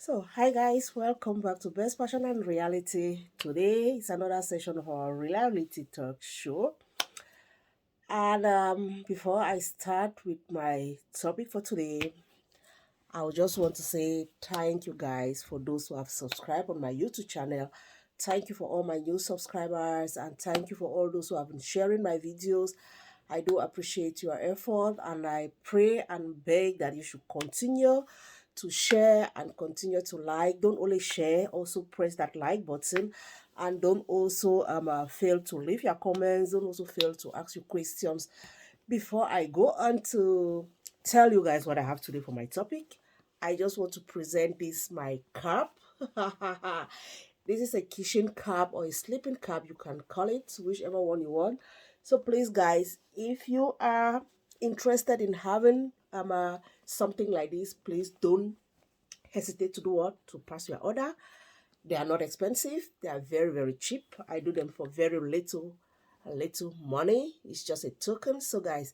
So, hi guys, welcome back to Best Passion and Reality. Today is another session of our reality talk show. And before I start with my topic for today, I would just want to say thank you guys for those who have subscribed on my YouTube channel. Thank you for all my new subscribers and thank you for all those who have been sharing my videos. I do appreciate your effort and I pray and beg that you should continue to share and continue to like. Don't only share, also press that like button and don't also fail to leave your comments. Don't also fail to ask your questions. Before I go on to tell you guys what I have today for my topic, I just want to present this my cup. This is a kitchen cup or a sleeping cup, you can call it, whichever one you want. So please, guys, if you are interested in having something like this, please don't hesitate to do what to pass your order. They are not expensive. They are very, very cheap. I do them for very little money. It's just a token. So guys,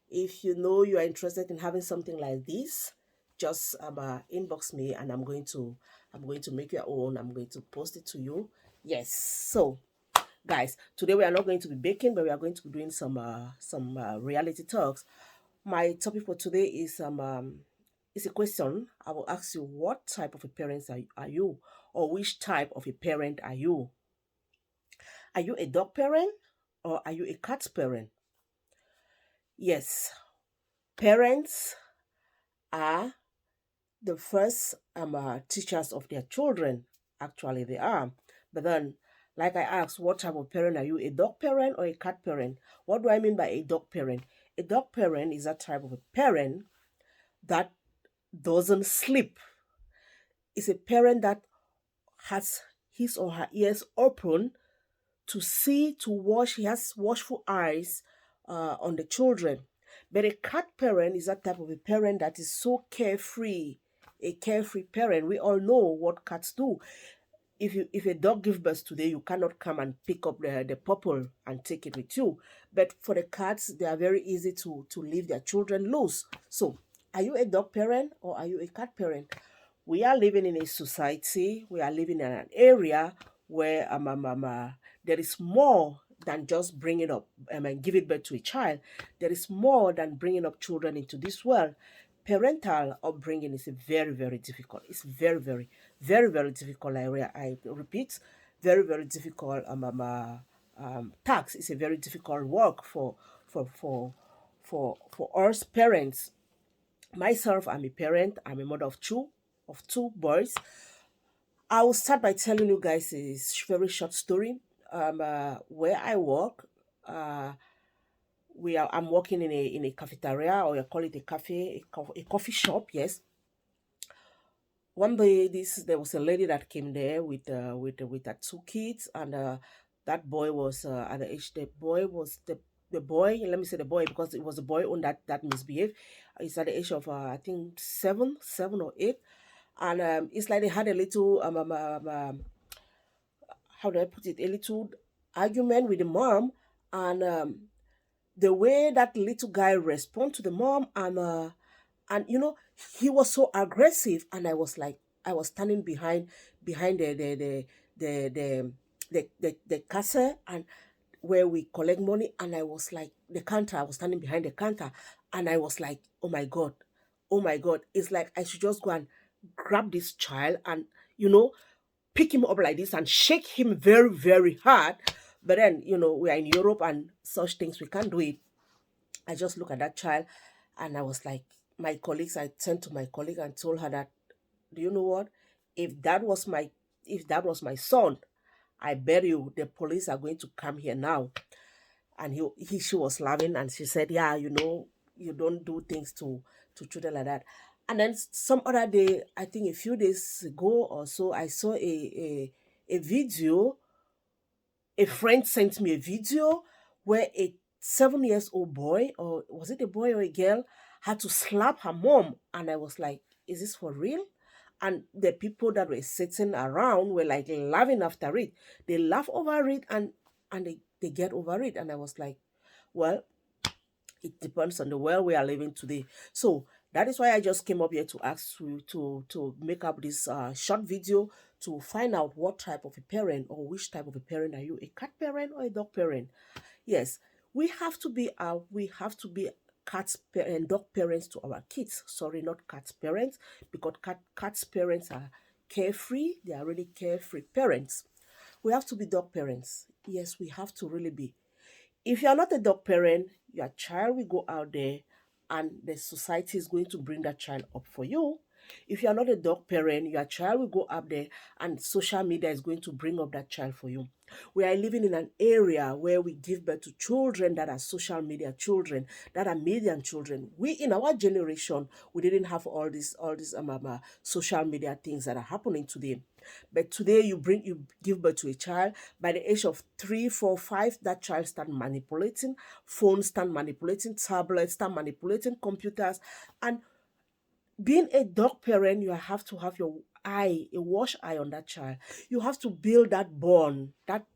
if you know you are interested in having something like this, just inbox me and I'm going to make your own. I'm going to post it to you. Yes. So guys, today we are not going to be baking, but we are going to be doing some reality talks. My topic for today is a question. I will ask you, what type of a parent are you, or which type of a parent are you? Are you a dog parent or are you a cat parent? Yes, parents are the first teachers of their children. Actually, they are. But then, like I asked, what type of parent are you? A dog parent or a cat parent? What do I mean by a dog parent? A dog parent is a type of a parent that doesn't sleep. It's a parent that has his or her ears open to see, to watch. He has watchful eyes on the children. But a cat parent is that type of a parent that is so carefree, a carefree parent. We all know what cats do. If a dog gives birth today, you cannot come and pick up the purple and take it with you. But for the cats, they are very easy to leave their children loose. So, are you a dog parent or are you a cat parent? We are living in a society, we are living in an area where there is more than just bringing up and giving birth to a child. There is more than bringing up children into this world. Parental upbringing is a very, very difficult. It's very, very, very, very difficult. I repeat, very, very difficult task. It's a very difficult work for for for us parents. Myself, I'm a parent. I'm a mother of two boys. I will start by telling you guys a very short story. Where I work, uh, I'm working in a cafeteria, or you call it a cafe, a coffee shop. Yes. One day, there was a lady that came there with her two kids, and that boy was at the age. The boy. Let me say the boy because it was a boy on that misbehaved. He's at the age of I think seven or eight, and it's like they had a little how do I put it, a little argument with the mom, and the way that little guy respond to the mom, and he was so aggressive, and I was standing behind the castle, and where we collect money, and I was like, the counter, I was standing behind the counter, and I was like, oh my god, oh my god, it's like I should just go and grab this child and you know pick him up like this and shake him very, very hard. But then, we are in Europe and such things, we can't do it. I just look at that child and I was like, I turned to my colleague and told her that, do you know what? If that was my if that was my son, I bet you the police are going to come here now. And she was laughing and she said, yeah, you don't do things to children like that. And then some other day, I think a few days ago or so, I saw a video. A friend sent me a video where a 7 years old boy, or was it a boy or a girl, had to slap her mom. And I was like, is this for real? And the people that were sitting around were like laughing after it. They laugh over it and they get over it. And I was like, well, it depends on the world we are living today. So That is why I just came up here to ask you to make up this short video to find out what type of a parent or which type of a parent are you, a cat parent or a dog parent. Yes, we have to be and dog parents to our kids. Sorry, not cat parents, because cats parents are carefree. They are really carefree parents. We have to be dog parents. Yes, we have to really be. If you are not a dog parent, your child will go out there and the society is going to bring that child up for you. If you are not a dog parent, your child will go up there and social media is going to bring up that child for you. We are living in an area where we give birth to children that are social media children, that are medium children. We in our generation, we didn't have all these social media things that are happening today. But today you give birth to a child. By the age of 3, 4, 5, that child start manipulating phones, start manipulating tablets, start manipulating computers. And being a dog parent, you have to have your eye, a watch eye on that child. You have to build that bond, that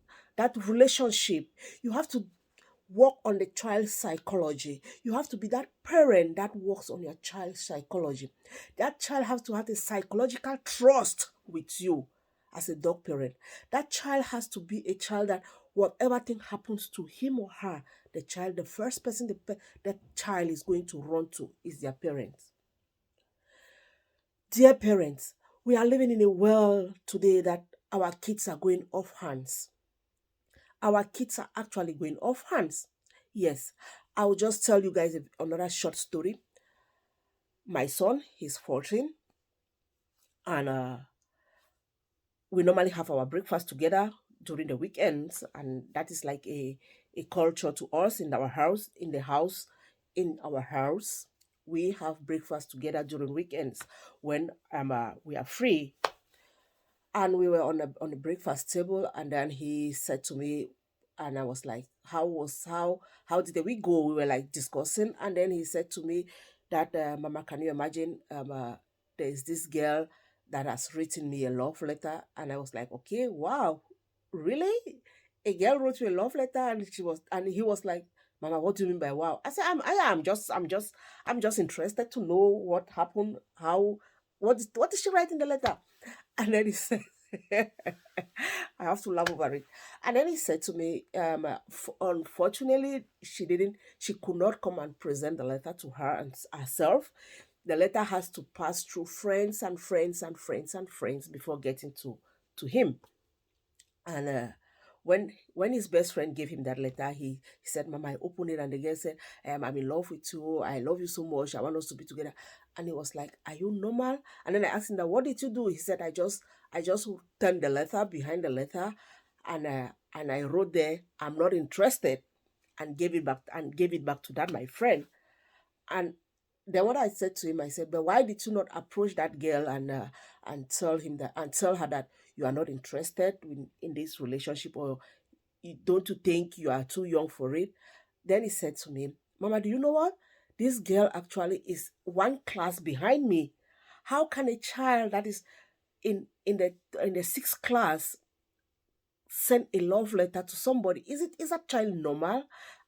relationship. You have to work on the child's psychology. You have to be that parent that works on your child's psychology. That child has to have a psychological trust with you as a dog parent. That child has to be a child that whatever thing happens to him or her, the first person that child is going to run to is their parents. Dear parents, we are living in a world today that our kids are going off hands. Our kids are actually going off hands. Yes, I will just tell you guys another short story. My son, he's 14, and we normally have our breakfast together during the weekends, and that is like a culture to us in our house, in our house. We have breakfast together during weekends when we are free. And we were on the breakfast table, and then he said to me, and I was like, how did the week go? We were like discussing, and then he said to me that, Mama, can you imagine, there is this girl that has written me a love letter. And I was like, okay, wow, really, a girl wrote you a love letter? And he was like, Mama, what do you mean by wow? I said, I'm just interested to know what happened, how, what did she write in the letter? And then he said, I have to laugh over it. And then he said to me, unfortunately, she could not come and present the letter to her and herself. The letter has to pass through friends and friends and friends and friends before getting to him. And when his best friend gave him that letter, he said, Mama, I opened it, and the girl said, I'm in love with you. I love you so much. I want us to be together. And he was like, Are you normal? And then I asked him that, what did you do? He said, I just turned the letter behind the letter, and I wrote there, I'm not interested, and gave it back to that my friend. And then what I said to him, I said, but why did you not approach that girl and tell her that you are not interested in this relationship, or don't you think you are too young for it? Then he said to me, Mama, do you know what? This girl actually is one class behind me. How can a child that is in the sixth class send a love letter to somebody? Is that child normal?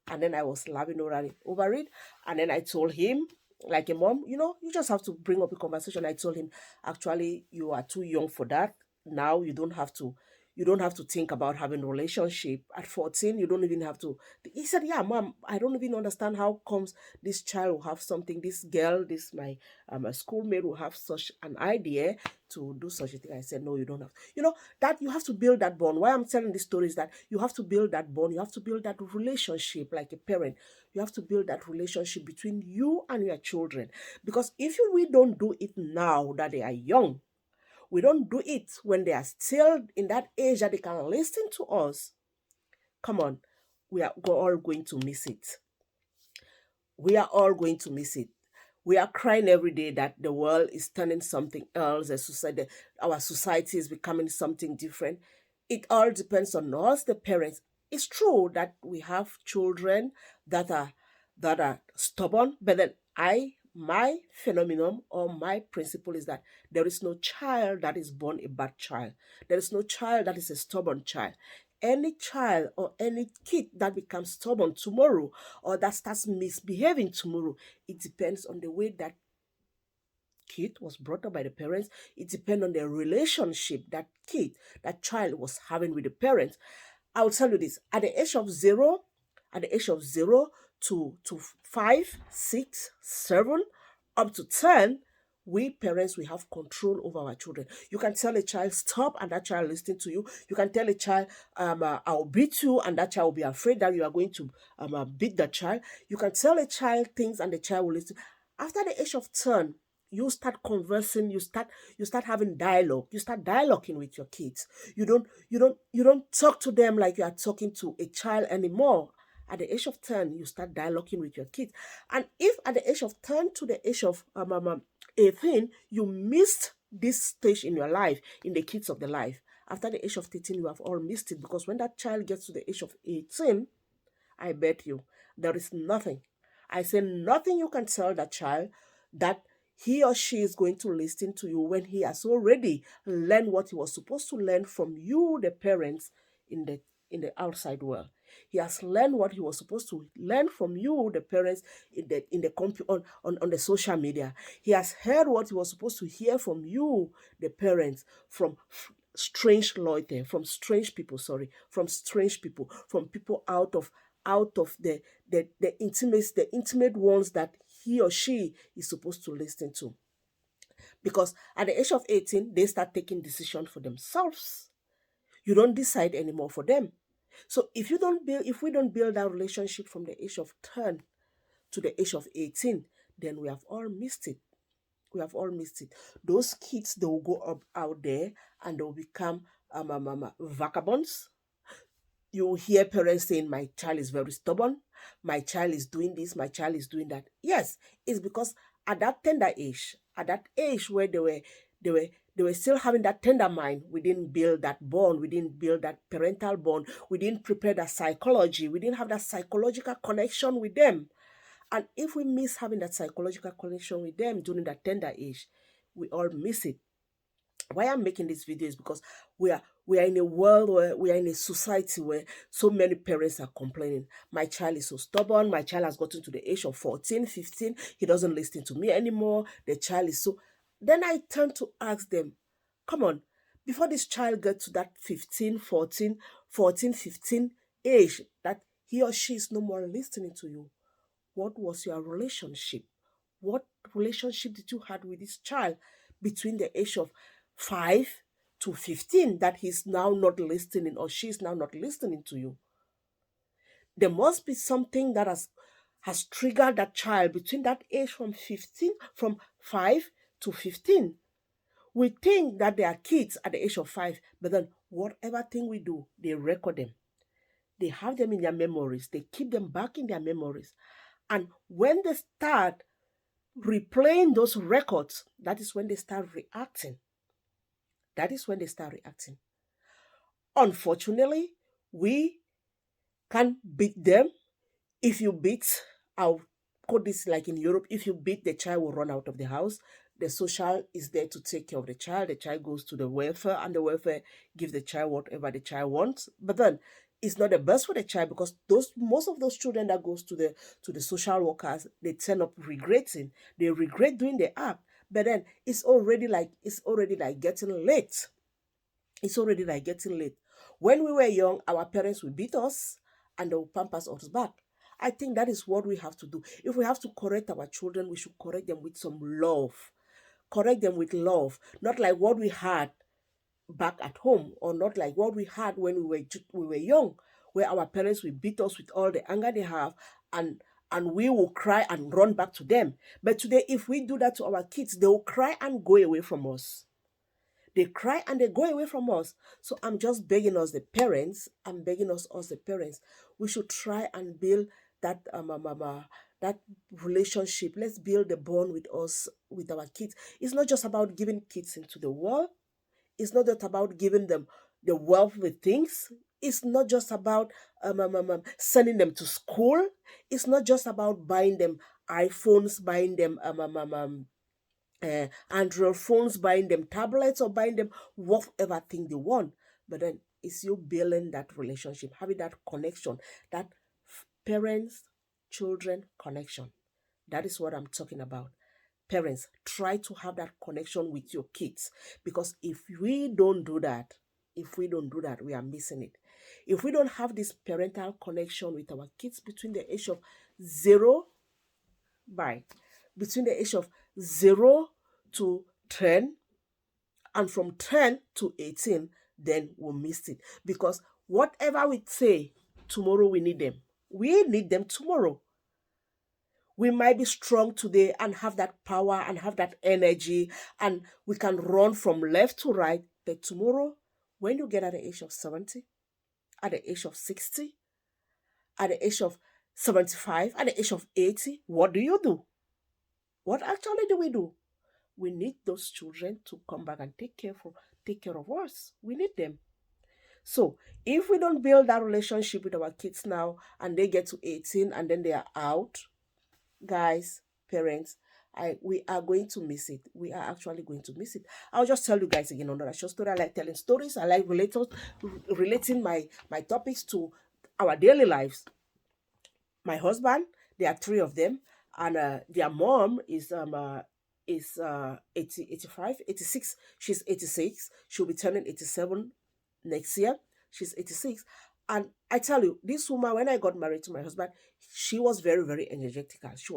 And then I was laughing over it. And then I told him, like a mom, you just have to bring up a conversation. I told him, actually, you are too young for that. Now you don't have to think about having a relationship at 14. You don't even have to. He said, yeah, mom, I don't even understand how comes this child will have something, this girl, this my schoolmate will have such an idea to do such a thing. I said, no, you don't have. That you have to build that bond. Why I'm telling this story is that you have to build that bond. You have to build that relationship like a parent. You have to build that relationship between you and your children. Because if we don't do it now that they are young, we don't do it when they are still in that age that they can listen to us, come on, we are all going to miss it. We are all going to miss it. We are crying every day that the world is turning something else. Our society is becoming something different. It all depends on us, the parents. It's true that we have children that are stubborn, but then my phenomenon or my principle is that there is no child that is born a bad child. There is no child that is a stubborn child. Any child or any kid that becomes stubborn tomorrow or that starts misbehaving tomorrow, it depends on the way that kid was brought up by the parents. It depends on the relationship that child was having with the parents. I'll tell you this: at the age of 0 to 5, 6, 7, up to 10, we parents, we have control over our children. You can tell a child stop and that child listening to you. You can tell a child I'll beat you, and that child will be afraid that you are going to beat the child. You can tell a child things and the child will listen. After the age of 10, you start conversing, you start having dialogue, you start dialoguing with your kids. You don't talk to them like you are talking to a child anymore. At the age of 10, you start dialoguing with your kids. And if at the age of 10 to the age of 18, you missed this stage in your life, in the kids of the life, after the age of 13, you have all missed it, because when that child gets to the age of 18, I bet you there is nothing. I say nothing you can tell that child that he or she is going to listen to you when he has already learned what he was supposed to learn from you, the parents, in the outside world. He has learned what he was supposed to learn from you, the parents, on the social media. He has heard what he was supposed to hear from you, the parents, from strange loiter, from strange people, from people out of the intimate ones that he or she is supposed to listen to. Because at the age of 18, they start taking decisions for themselves. You don't decide anymore for them. So if we don't build our relationship from the age of 10 to the age of 18, then we have all missed it. We have all missed it. Those kids, they will go up out there and they will become vagabonds. You hear parents saying, my child is very stubborn, my child is doing this, my child is doing that. Yes, it's because at that tender age, at that age where they were still having that tender mind, we didn't build that bond, we didn't build that parental bond, we didn't prepare that psychology, we didn't have that psychological connection with them. And if we miss having that psychological connection with them during that tender age, we all miss it. Why I'm making this video is because we are in a world where we are in a society where so many parents are complaining. My child is so stubborn. My child has gotten to the age of 14, 15. He doesn't listen to me anymore. The child is so. Then I turn to ask them, come on, before this child gets to that 15, 14, 15 age, that he or she is no more listening to you, what was your relationship? What relationship did you have with this child between the age of 5 to 15 that he's now not listening or she's now not listening to you? There must be something that has triggered that child between that age from 5 to 15. We think that they are kids at the age of 5, but then whatever thing we do, they record them. They have them in their memories. They keep them back in their memories. And when they start replaying those records, that is when they start reacting. That is when they start reacting. Unfortunately, we can beat them. If you beat, I'll put this like in Europe, if you beat, the child will run out of the house. The social is there to take care of the child. The child goes to the welfare, and the welfare gives the child whatever the child wants. But then it's not the best for the child, because most of those children that goes to the social workers, they turn up regretting. They regret doing the act. But then it's already like getting late. It's already like getting late. When we were young, our parents would beat us and they will pamper us back. I think that is what we have to do. If we have to correct our children, we should correct them with some love. Correct them with love, not like what we had back at home, or not like what we had when we were young, where our parents will beat us with all the anger they have, and we will cry and run back to them. But today, if we do that to our kids, they will cry and go away from us. They cry and they go away from us. So I'm just begging us, the parents. I'm begging us the parents. We should try and build that relationship. Let's build the bond with us, with our kids. It's not just about giving kids into the world. It's not just about giving them the worldly things. It's not just about sending them to school. It's not just about buying them iPhones, buying them Android phones, buying them tablets, or buying them whatever thing they want. But then it's you building that relationship, having that connection, that parents children connection. That is what I'm talking about. Parents, try to have that connection with your kids, because if we don't do that, we are missing it. If we don't have this parental connection with our kids between the age of 0 by between the age of 0 to 10, and from 10 to 18, then we'll miss it. Because whatever we say tomorrow, we need them. We need them tomorrow. We might be strong today and have that power and have that energy, and we can run from left to right. But tomorrow, when you get at the age of 70, at the age of 60, at the age of 75, at the age of 80, what do you do? What actually do we do? We need those children to come back and take care of us. We need them. So if we don't build that relationship with our kids now, and they get to 18 and then they are out, guys, parents, we are going to miss it. We are actually going to miss it. I'll just tell you guys again another short story. I like telling stories. I like relating my topics to our daily lives. My husband, there are 3 of them, and their mom is 80, 85, 86. She's 86. She'll be turning 87 next year. She's 86. And I tell you, this woman, when I got married to my husband, she was very, very energetic. She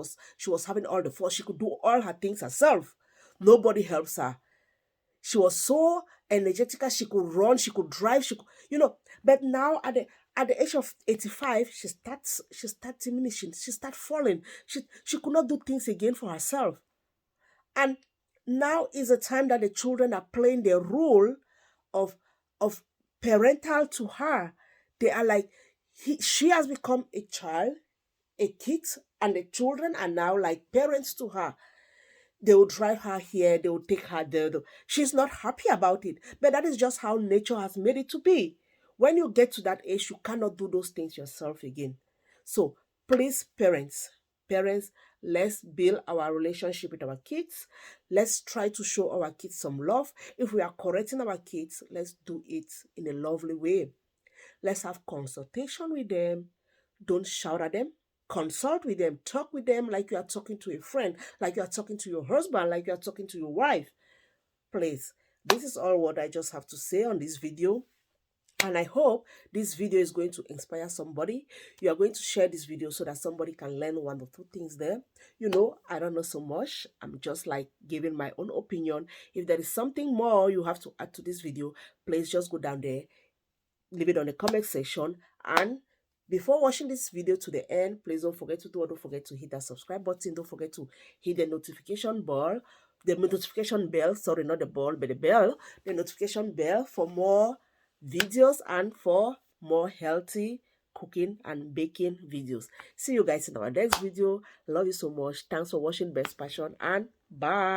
was having all the force. She could do all her things herself. Nobody helps her. She was so energetic. She could run, she could drive, But now at the age of 85, she starts diminishing. She starts falling. She could not do things again for herself. And now is the time that the children are playing the role of parental to her. They are like, she has become a child, a kid, and the children are now like parents to her. They will drive her here, they will take her there. She's not happy about it, but that is just how nature has made it to be. When you get to that age, you cannot do those things yourself again. So please, parents, let's build our relationship with our kids. Let's try to show our kids some love. If we are correcting our kids, let's do it in a lovely way. Let's have consultation with them. Don't shout at them. Consult with them. Talk with them like you are talking to a friend, like you are talking to your husband, like you are talking to your wife. Please, this is all what I just have to say on this video. And I hope this video is going to inspire somebody. You are going to share this video so that somebody can learn 1 or 2 things there. I don't know so much. I'm just like giving my own opinion. If there is something more you have to add to this video, please just go down there, leave it on the comment section. And before watching this video to the end, please don't forget to hit that subscribe button. Don't forget to hit the notification bell. Sorry, not the ball, but the bell. The notification bell for more videos and for more healthy cooking and baking videos. See you guys in our next video. Love you so much. Thanks for watching Best Passion, and bye.